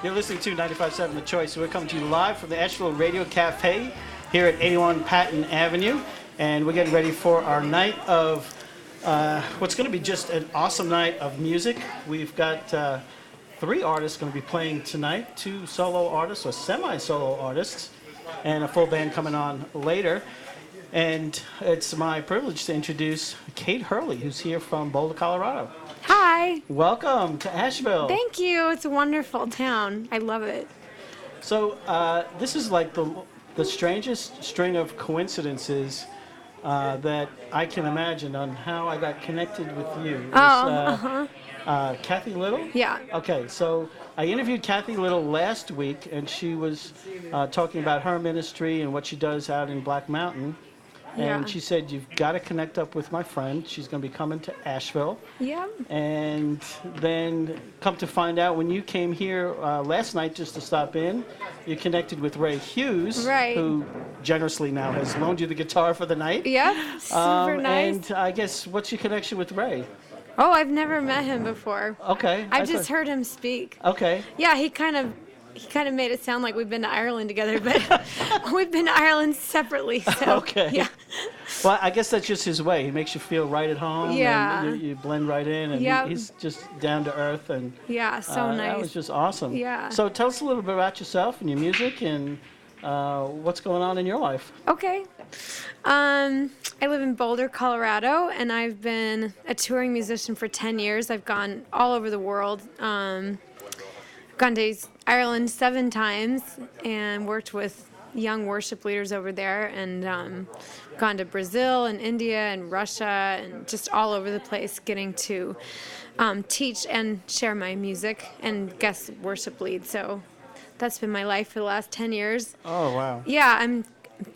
You're listening to 95.7 The Choice. We're coming to you live from the Asheville Radio Cafe here at 81 Patton Avenue. And we're getting ready for our night of what's going to be just an awesome night of music. We've got 3 artists going to be playing tonight, 2 solo artists or semi-solo artists, and a full band coming on later. And it's my privilege to introduce Kate Hurley, who's here from Boulder, Colorado. Hi. Welcome to Asheville. Thank you. It's a wonderful town. I love it. So this is like the strangest string of coincidences that I can imagine on how I got connected with you. Kathy Little? Yeah. Okay, so I interviewed Kathy Little last week, and she was talking about her ministry and what she does out in Black Mountain. And she said, you've got to connect up with my friend. She's going to be coming to Asheville. Yeah. And then come to find out, when you came here last night just to stop in, you connected with Ray Hughes, right, who generously now has loaned you the guitar for the night. Yeah, super nice. And I guess, what's your connection with Ray? Oh, I've never met him before. Okay. I've just heard him speak. Okay. Yeah, he kind of made it sound like we've been to Ireland together, but we've been to Ireland separately. So, okay. Yeah. Well, I guess that's just his way. He makes you feel right at home. Yeah. And you blend right in, and he's just down to earth. And yeah, so nice. That was just awesome. Yeah. So tell us a little bit about yourself and your music and what's going on in your life. Okay. I live in Boulder, Colorado, and I've been a touring musician for 10 years. I've gone all over the world. Gone to Ireland 7 times and worked with young worship leaders over there, and gone to Brazil and India and Russia and just all over the place, getting to teach and share my music and guest worship lead. So that's been my life for the last 10 years. Oh, wow. Yeah, I'm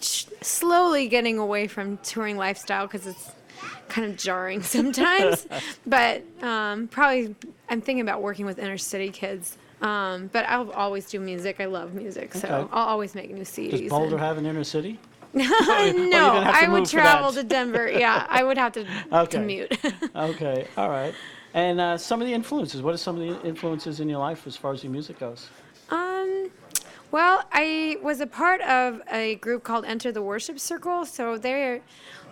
slowly getting away from touring lifestyle because it's kind of jarring sometimes. But probably I'm thinking about working with inner city kids. But I'll always do music. I love music, so I'll always make new CDs. Does Boulder have an inner city? No, I would travel to Denver. Yeah, I would have to commute. Okay, all right. And some of the influences. What are some of the influences in your life as far as your music goes? Well, I was a part of a group called Enter the Worship Circle. So they're,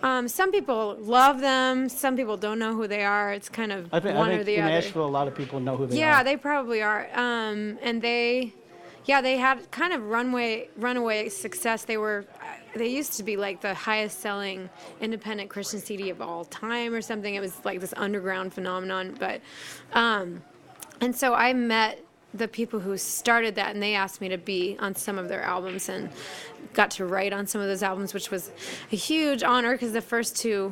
some people love them. Some people don't know who they are. It's kind of one or the other. I think in Asheville, a lot of people know who they are. Yeah, they probably are. And they had kind of runaway success. They used to be like the highest selling independent Christian CD of all time or something. It was like this underground phenomenon. But, and so I met the people who started that, and they asked me to be on some of their albums and got to write on some of those albums, which was a huge honor because the first 2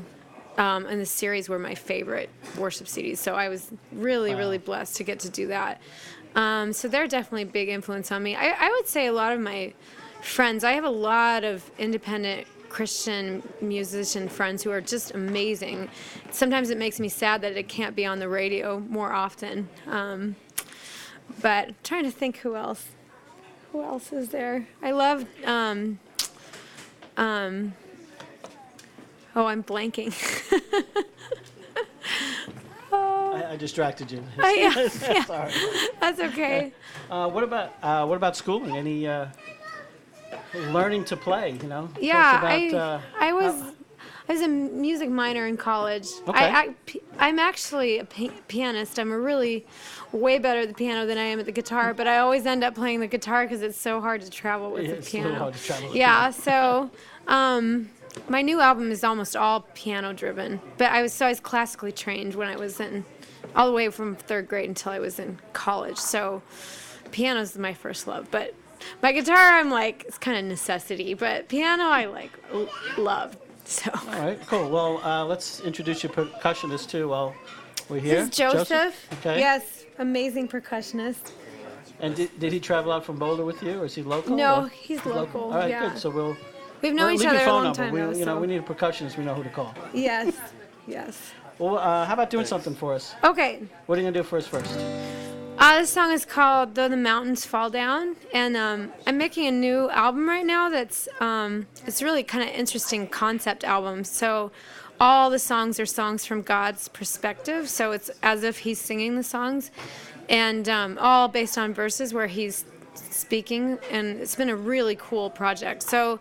in the series were my favorite worship CDs. So I was really blessed to get to do that. So they're definitely a big influence on me. I would say a lot of my friends, I have a lot of independent Christian musician friends who are just amazing. Sometimes it makes me sad that it can't be on the radio more often. But I'm trying to think who else. Who else is there? I love. I'm blanking. I distracted you. Yeah. Sorry. That's okay. What about schooling? Any learning to play? You know. Yeah, I was a music minor in college. Okay. I'm actually a pianist. I'm way better at the piano than I am at the guitar, but I always end up playing the guitar because it's so hard to travel with the piano. It's so hard to travel with piano. So my new album is almost all piano driven, but I was classically trained when I was all the way from 3rd grade until I was in college. So piano is my first love, but my guitar, it's kind of necessity, but piano I love. So. All right, cool. Well, let's introduce your percussionist too while we're here. This is Joseph. Okay. Yes, amazing percussionist. And did he travel out from Boulder with you, or is he local? No, he's local. All right, good. So we've known each other a long time now. We need a percussionist. We know who to call. Yes. Well, how about doing something for us? Okay. What are you gonna do for us first? This song is called "Though the Mountains Fall Down," and I'm making a new album right now. That's it's really kind of interesting concept album. So all the songs are songs from God's perspective. So it's as if He's singing the songs, and all based on verses where he's speaking, and it's been a really cool project. So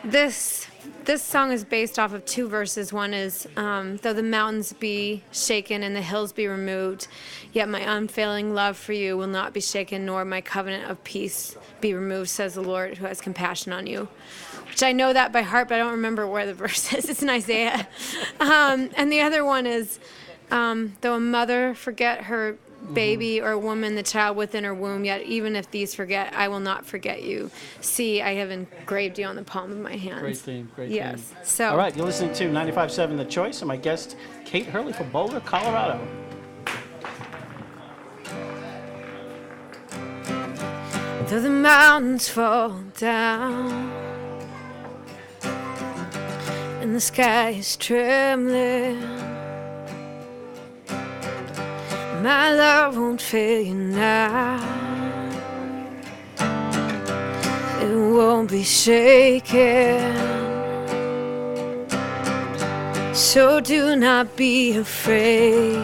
this song is based off of two verses. One is, though the mountains be shaken and the hills be removed, yet my unfailing love for you will not be shaken, nor my covenant of peace be removed, says the Lord who has compassion on you. Which I know that by heart, but I don't remember where the verse is. It's in Isaiah. And the other one is, though a mother forget her baby, or a woman the child within her womb, yet even if these forget, I will not forget you. See, I have engraved you on the palm of my hand. Great theme, great yes. theme. So, all right, you're listening to 95.7 The Choice, and my guest, Kate Hurley from Boulder, Colorado. Though the mountains fall down and the sky is trembling, my love won't fail you now. It won't be shaken. So do not be afraid.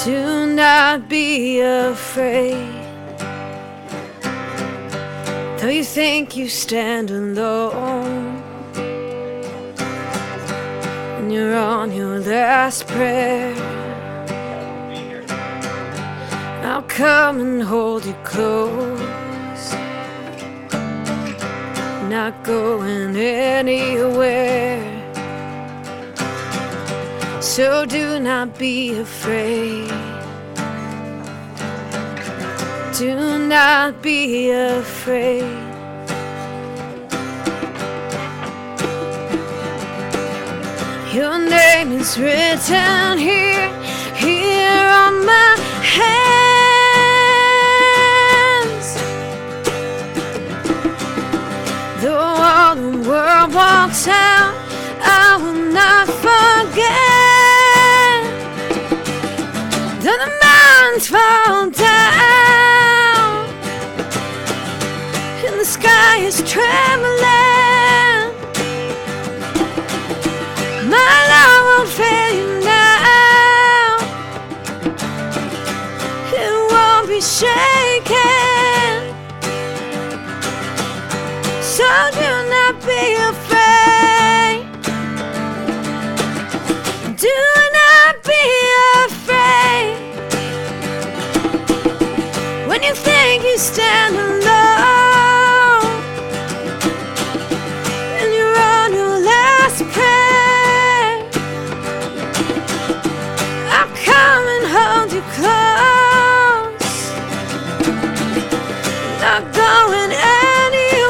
Do not be afraid. Though you think you stand alone and you're on your last prayer, I'll come and hold you close, not going anywhere. So do not be afraid. Do not be afraid. Your name is written here, here on my hands. Though all the world walks out, I will not forget. Though the mountains fall down and the sky is trembling, my love won't fail you now. It won't be shaken. So do not be afraid. Do not be afraid. When you think you stand alone and you're on your last prayer, I'll come and hold you close, not going anywhere.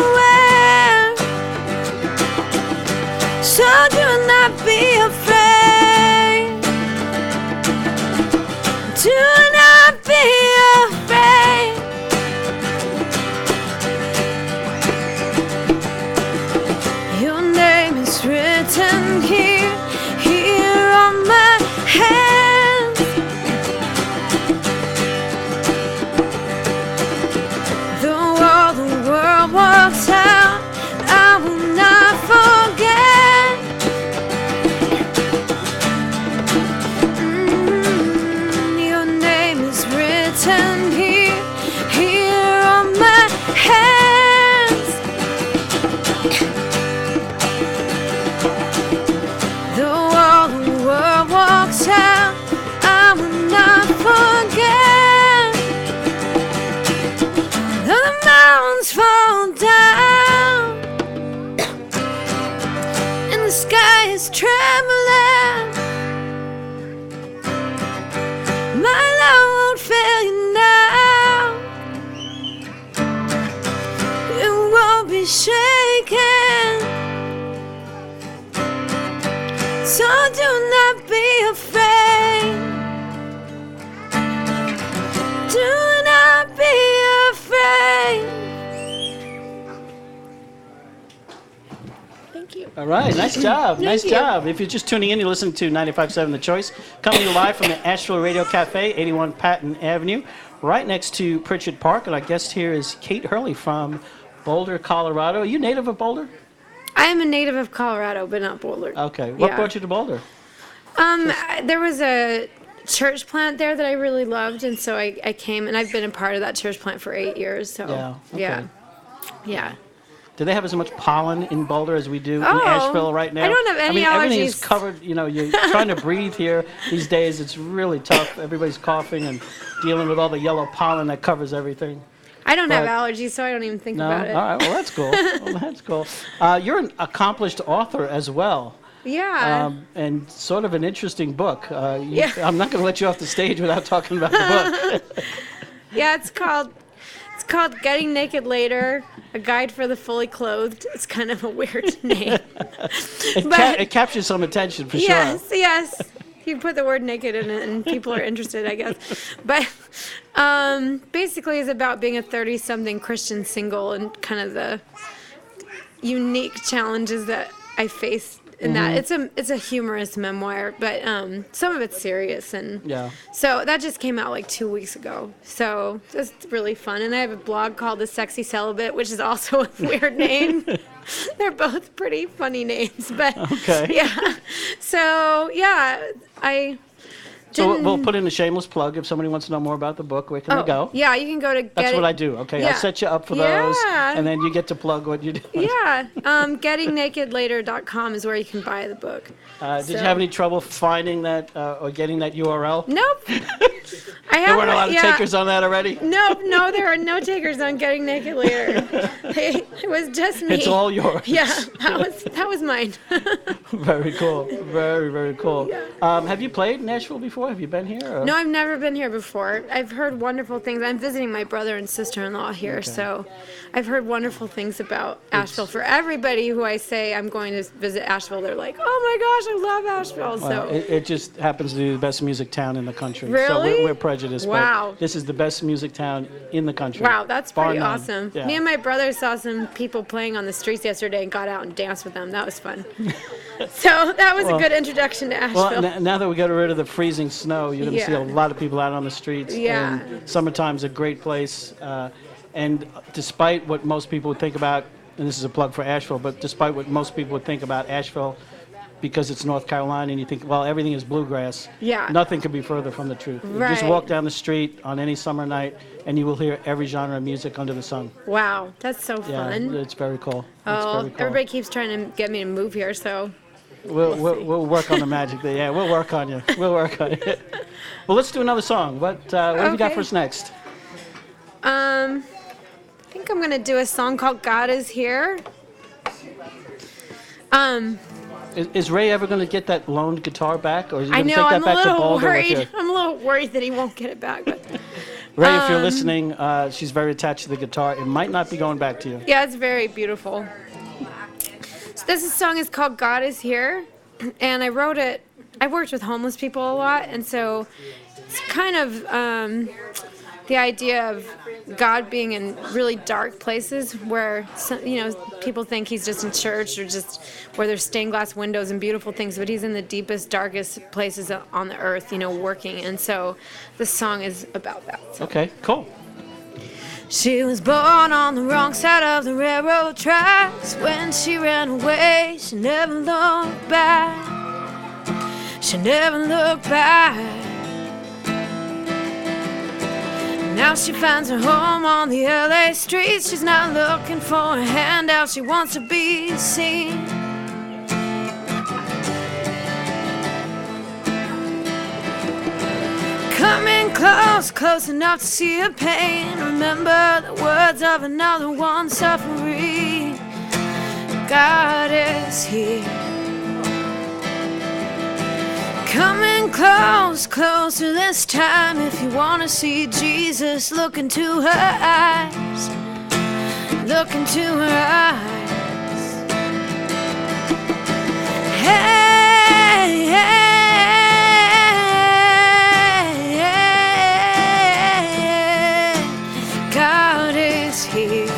So do not be afraid. Do not be afraid. Your name is written here, here on my hands. Though all the world walks out, I will not forget. Your name is written here, here on my hands. Though all the world walks out, I will not forget. Though the mountains fall down and the sky is trembling, my love won't fail you now. It won't be shaken. So do not be afraid. Do not be afraid. Thank you. All right, nice job, nice you. job. If you're just tuning in, you're listening to 95.7 The Choice, coming to you live from the Asheville Radio Cafe, 81 Patton Avenue, right next to Pritchard Park. And our guest here is Kate Hurley from Boulder, Colorado. Are you native of Boulder? I am a native of Colorado, but not Boulder. Okay. What Yeah. brought you to Boulder? There was a church plant there that I really loved, and so I came, and I've been a part of that church plant for 8 years. So Yeah, okay. yeah. Do they have as much pollen in Boulder as we do in Oh, Asheville right now? I don't have any everything is allergies. covered. You know, you're trying to breathe here these days. It's really tough. Everybody's coughing and dealing with all the yellow pollen that covers everything. I don't have But- allergies, so I don't even think No? about it. All right. Well, that's cool. Well, that's cool. You're an accomplished author as well. Yeah. And sort of an interesting book. Yeah. I'm not going to let you off the stage without talking about the book. Yeah, it's called Getting Naked Later, A Guide for the Fully Clothed. It's kind of a weird name. It captures some attention for Yes, sure. yes. You put the word naked in it and people are interested, I guess. But basically it's about being a 30-something Christian single and kind of the unique challenges that I faced in that. It's a humorous memoir, but some of it's serious, and Yeah. so that just came out like 2 weeks ago. So it's really fun, and I have a blog called The Sexy Celibate, which is also a weird name. They're both pretty funny names, but Okay. yeah. So yeah, I. So didn't- we'll put in a shameless plug. If somebody wants to know more about the book, where can they go? Yeah, you can go to That's what I do. Okay, Yeah. I'll set you up for those, Yeah. and then you get to plug what you do. Yeah, gettingnakedlater.com is where you can buy the book. Did you So- have any trouble finding that or getting that URL? Nope. I There haven't. weren't a lot of takers on that already. No, there are no takers on Getting Naked Later. It was just me. It's all yours. Yeah, that was mine. Very cool. Very, very cool. Have you played in Nashville before? Have you been here? Or? No, I've never been here before. I've heard wonderful things. I'm visiting my brother and sister-in-law here, so I've heard wonderful things about Asheville. For everybody who I say I'm going to visit Asheville, they're like, "Oh my gosh, I love Asheville." Well, So it just happens to be the best music town in the country. So Really? we're prejudiced. Wow. But this is the best music town in the country. wow, that's Bar pretty none. awesome. Yeah. Me and my brother saw some people playing on the streets yesterday and got out and danced with them. That was fun. So that was a good introduction to Asheville. Well, now that we got rid of the freezing snow, you're going to see a Yeah. lot of people out on the streets. Yeah. And summertime's a great place. And despite what most people would think about, and this is a plug for Asheville, but despite what most people would think about Asheville, because it's North Carolina and you think, well, everything is bluegrass. Yeah. Nothing could be further from the truth. You just Right. walk down the street on any summer night and you will hear every genre of music under the sun. Wow, that's so Yeah, fun. it's very cool. Oh, It's very cool. everybody keeps trying to get me to move here, so We'll work on the magic there. Yeah, we'll work on you. We'll work on it. Well, let's do another song. What have you got Okay. for us next? I think I'm gonna do a song called "God Is Here." Is Ray ever going to get that loaned guitar back, or is he I going to know take I'm that a back to little Boulder with worried. you? I'm a little worried that he won't get it back. But Ray, if you're listening, she's very attached to the guitar. It might not be going back to you. yeah, it's very beautiful. So this song is called "God Is Here," and I wrote it. I worked with homeless people a lot, and so it's kind of the idea of God being in really dark places where people think he's just in church or just where there's stained glass windows and beautiful things, but he's in the deepest, darkest places on the earth, working. And so this song is about that. Okay, cool. She was born on the wrong side of the railroad tracks. When she ran away, she never looked back. She never looked back. Now she finds her home on the LA streets. She's not looking for a handout, she wants to be seen. Coming close, close enough to see her pain. Remember the words of another one suffering. God is here. Coming close, closer this time. If you want to see Jesus, look into her eyes. Look into her eyes. Hey, hey, hey, God is here.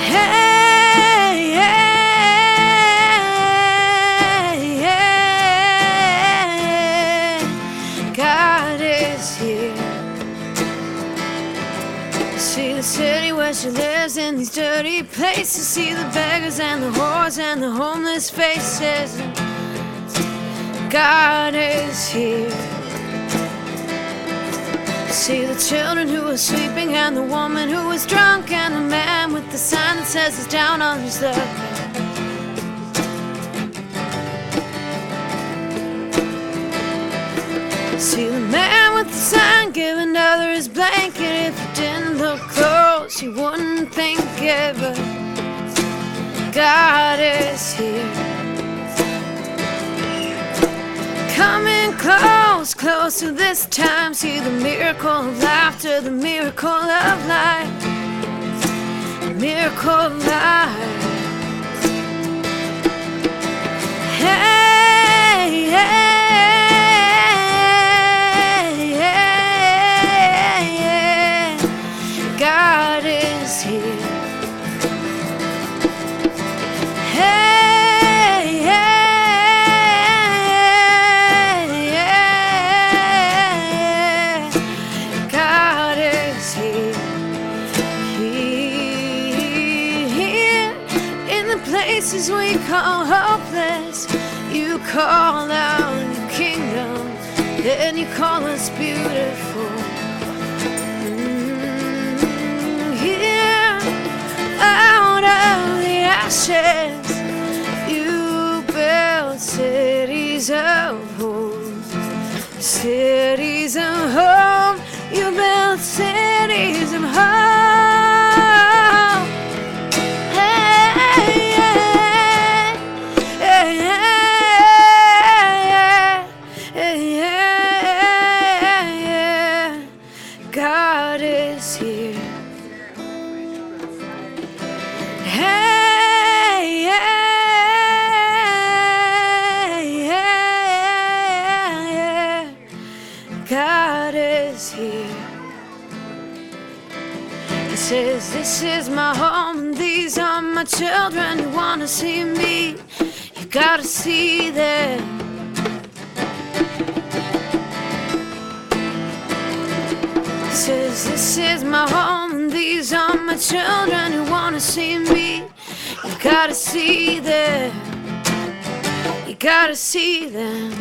Hey, hey, God is here. See the city where she lives in these dirty places. See the beggars and the whores and the homeless faces. God is here. See the children who are sleeping, and the woman who is drunk, and the man with the sign that says he's down on his luck. See the man with the sign giving other his blanket. If you didn't look close, you wouldn't think it, but God is here. Coming close, closer this time. See the miracle of laughter, the miracle of life, the miracle of life. Hey, hey. God is here. Hey, hey, God is here. Here in the places we call hopeless, you call out your kingdom, then you call us beautiful. Out of the ashes, you build cities of home. Cities of home, you build cities of home. Hey, hey, hey, hey, hey, God is here. Hey, hey, hey, God is here. He says, this is my home, and these are my children. You want to see me, you gotta see them. He says, this is my home, and these are my children who want to see me. You gotta see them. You gotta see them.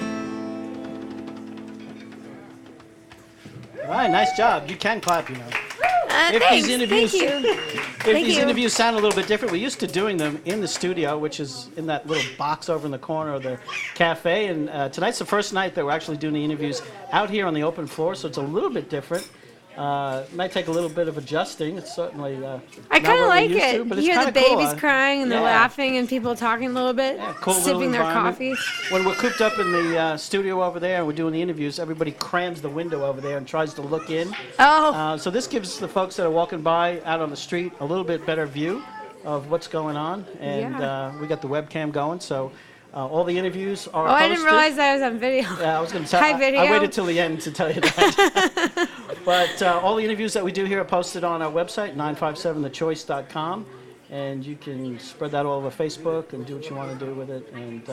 All right, nice job. You can clap, you know. If Thanks, these interviews, thank you. if these interviews sound a little bit different, we're used to doing them in the studio, which is in that little box over in the corner of the cafe. And tonight's the first night that we're actually doing the interviews out here on the open floor, so it's a little bit different. It might take a little bit of adjusting. It's certainly I kind of like it. but You it's hear the kinda cool. babies crying and they're laughing and people talking a little bit, Yeah, cool little sipping their environment. coffee. When we're cooped up in the studio over there and we're doing the interviews, everybody crams the window over there and tries to look in. Oh, So this gives the folks that are walking by out on the street a little bit better view of what's going on. And we got the webcam going, so all the interviews are posted. I didn't realize I was on video. Yeah, I was going to tell Hi, video. I waited till the end to tell you that. But all the interviews that we do here are posted on our website, 957thechoice.com. And you can spread that all over Facebook and do what you want to do with it and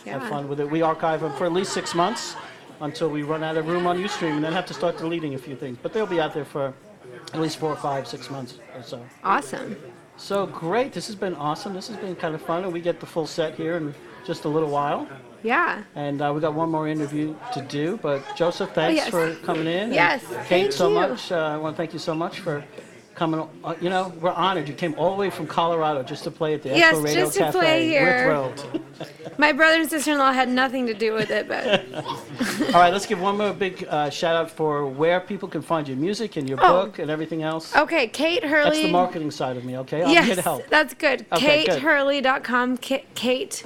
have fun with it. We archive them for at least 6 months until we run out of room on Ustream and then have to start deleting a few things. But they'll be out there for at least 4 or 5, 6 months or so. Awesome. So great. This has been awesome. This has been kind of fun. And we get the full set here in just a little while. Yeah. And we got one more interview to do. But Joseph, thanks for coming in. Yes. And Kate, Thank so you. much. I want to thank you so much for coming. You know, we're honored. You came all the way from Colorado just to play at the Yes, Expo Radio just to Cafe. play here. We're thrilled. My brother and sister-in-law had nothing to do with it, but All right, let's give one more big shout out for where people can find your music and your book and everything else. okay, Kate Hurley. That's the marketing side of me, okay? I'm yes, here to help. that's good. Okay, good. KateHurley.com. Kate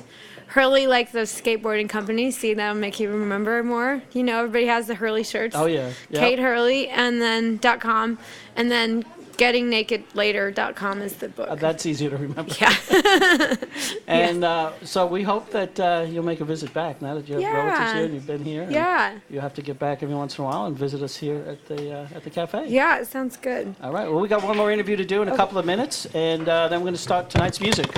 Hurley, like the skateboarding company. See, that'll make you remember more. You know, everybody has the Hurley shirts. Oh, yeah. Yep. Kate Hurley, and then .com, and then GettingNakedLater.com is the book. That's easier to remember. Yeah. And so we hope that you'll make a visit back now that you have relatives here and you've been here. Yeah. You have to get back every once in a while and visit us here at the cafe. Yeah, it sounds good. All right. Well, we got one more interview to do in a couple of minutes, and then we're going to start tonight's music.